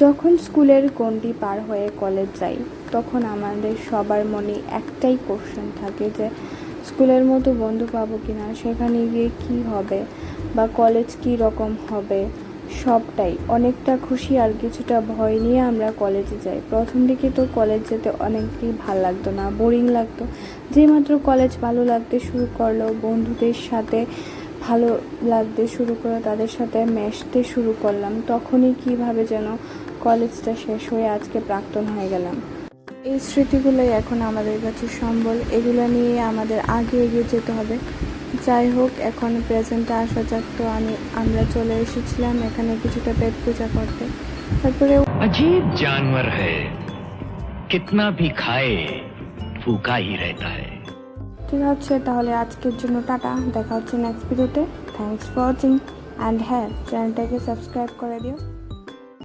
যখন স্কুলের গণ্ডি পার হয়ে কলেজ যাই তখন আমাদের সবার মনে একটাই কোশ্চেন থাকে যে স্কুলের মতো বন্ধু পাবো কিনা, সেখানে গিয়ে কি হবে বা কলেজ কি রকম হবে। সবটাই অনেকটা খুশি আর কিছুটা ভয় নিয়ে আমরা কলেজে যাই। প্রথম দিকে তো কলেজ যেতে অনেকই ভালো লাগতো না, বোরিং লাগতো। যেমাত্র কলেজ ভালো লাগতে শুরু করলো, বন্ধুদের সাথে ভালো লাগতে শুরু করে তাদের সাথে মেশতে শুরু করলাম, তখনই কিভাবে যেন কলেজটা শেষ হয়ে আজকে প্রাক্তন হয়ে গেলাম। এই স্মৃতিগুলোই এখন আমাদের কাছে সম্বল, এগুলো নিয়ে আমাদের আগে এগিয়ে যেতে হবে। যাই হোক, এখন প্রেজেন্টে আসা যাক। তো আমরা চলে এসেছিলাম এখানে কিছুটা পেট পূজা করতে। তারপরে अजीब जानवर है, कितना भी खाए भूखा ही रहता है। ঠিক আছে, তাহলে আজকের জন্য টাটা, দেখা হচ্ছে নেক্সট ভিডিওতে। থ্যাঙ্কস ফর ওয়াচিং অ্যান্ড হ্যাঁ, চ্যানেলটাকে সাবস্ক্রাইব করে দিও।